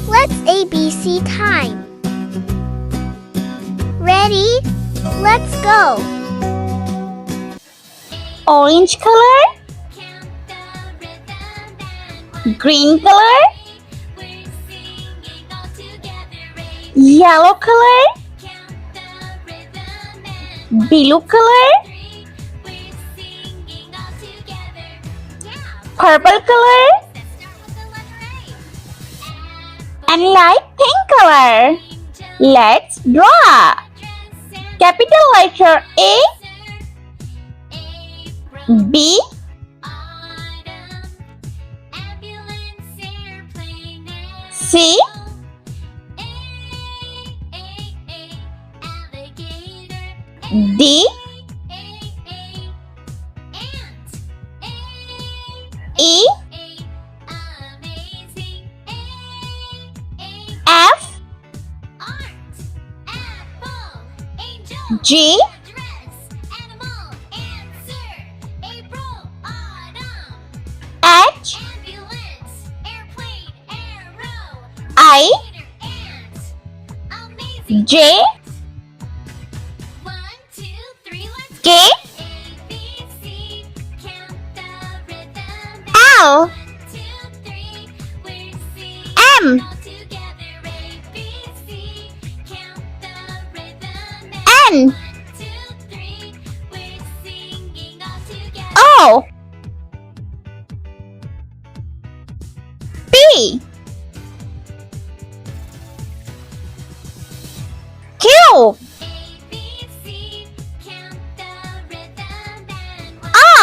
Let's ABC time. Ready? Let's go. Orange color, green color, yellow color, blue color, purple color, and light pink color. Let's draw. Capital letter A, B, C, D, E, F, G, H, I, J, K, L, M, N, O, P, Q,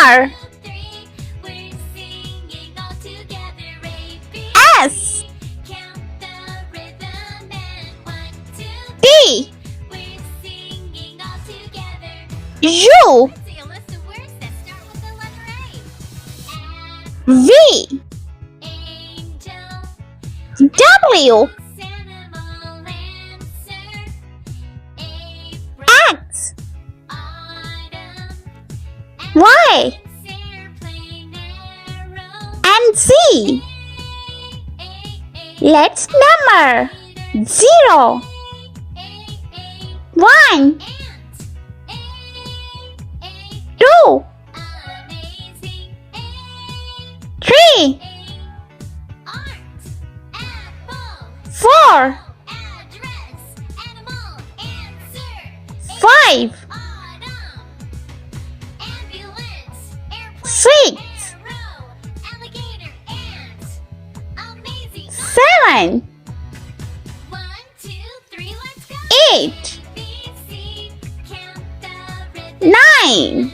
R, S, T, U, V, W, X, Y, and Z. Let's number 0, 1, 2, 3, 4, 5, 6, 7, 8, 9.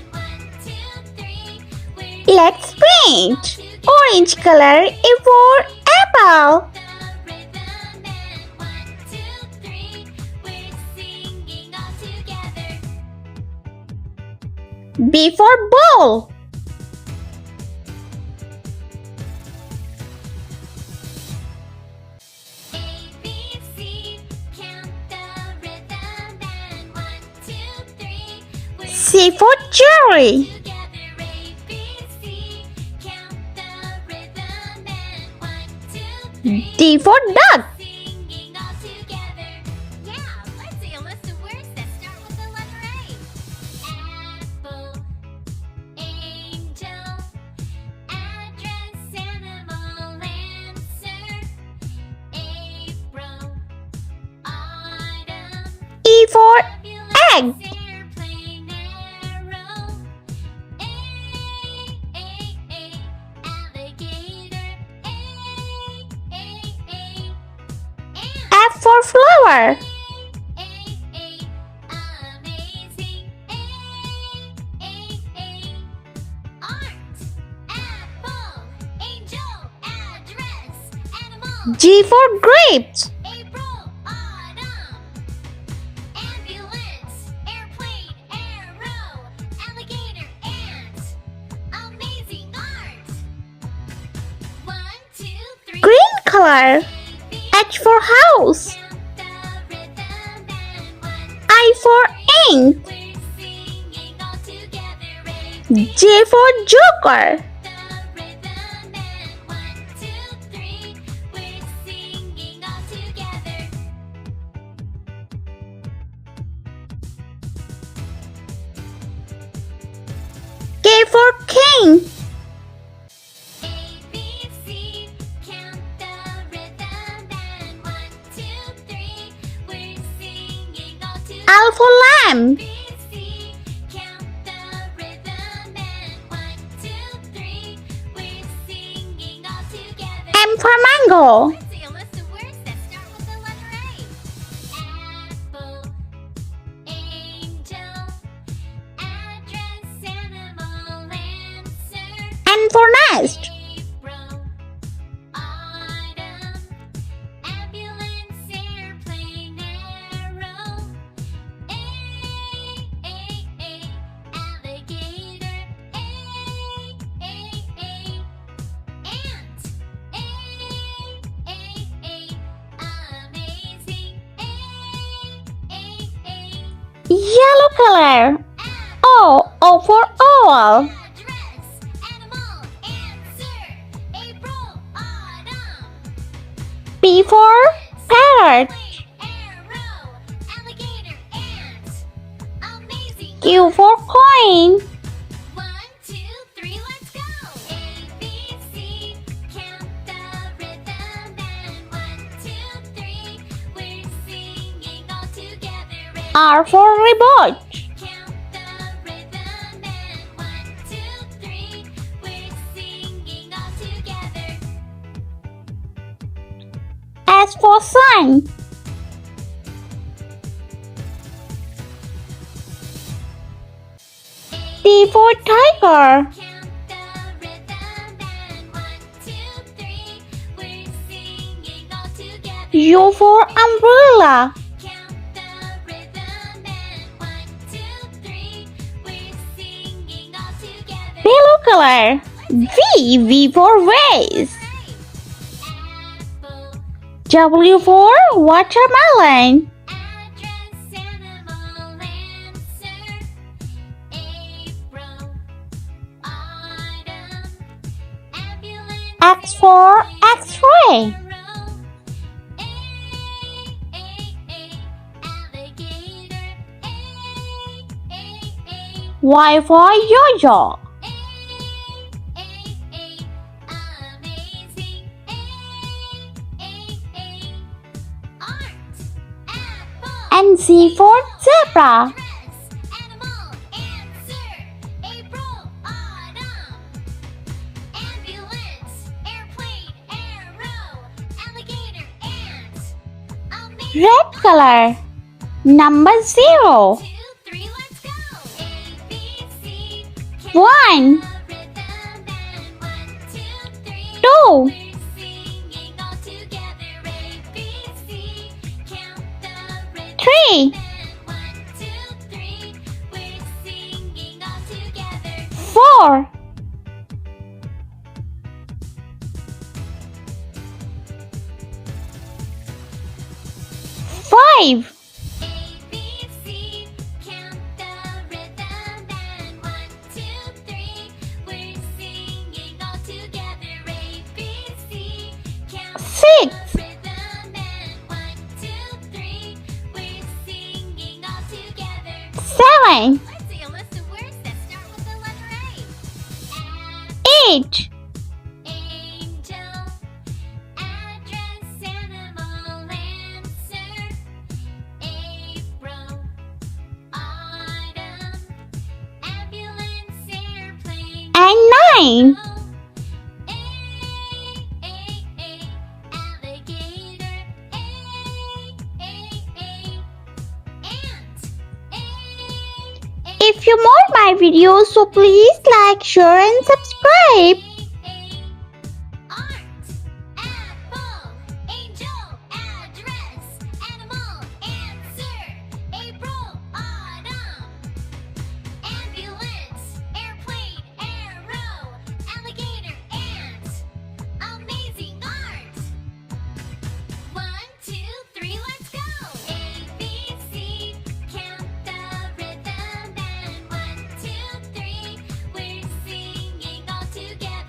Let's paint. Orange color A for apple. B for ball. C for cherry. D for duck. E for egg. F for flower. G for grapes. Green color. H for house. I for ink. J for joker. for king. L for lamb. M for mango. N for nest. Yellow color. O for owl. P for parrot. Q for coin. R for robot. S for sun. T for tiger. U for umbrella. Yellow color. V for vase. W for watermelon. X for X-ray. Y for yo-yo. And Z for zebra. Red color. Number 0. 1 2 3 4 5 6 7 8 and 9. If you want my videos, so please like, share and subscribe. Together.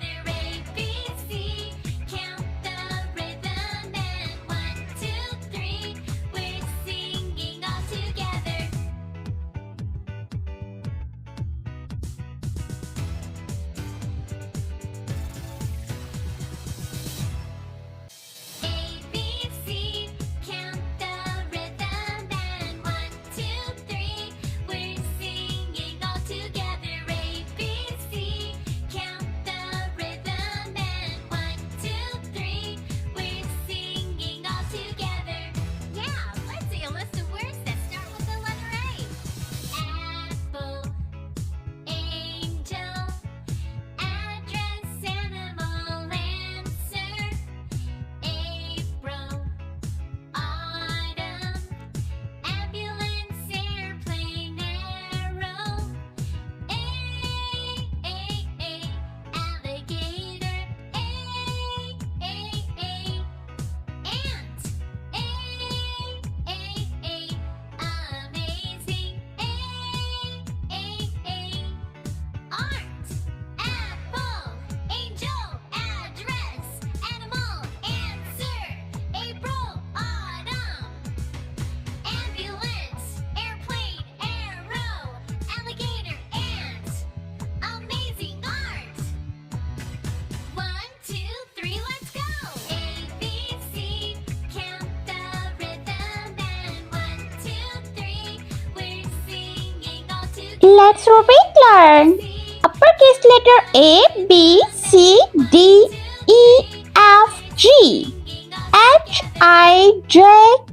Let's repeat learn. Uppercase letter A, B, C, D, E, F, G, H, I, J,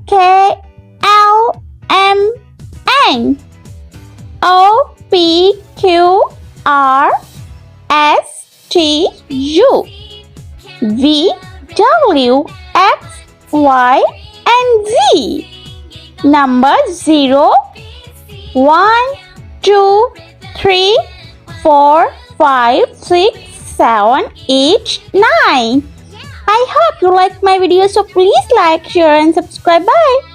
K, L, M, N, O, P, Q, R, S, T, U, V, W, X, Y, and Z. Number 0, 1, 2, 3, 4, 5, 6, 7, 8, 9. I hope you like my video, so please like, share and subscribe. Bye.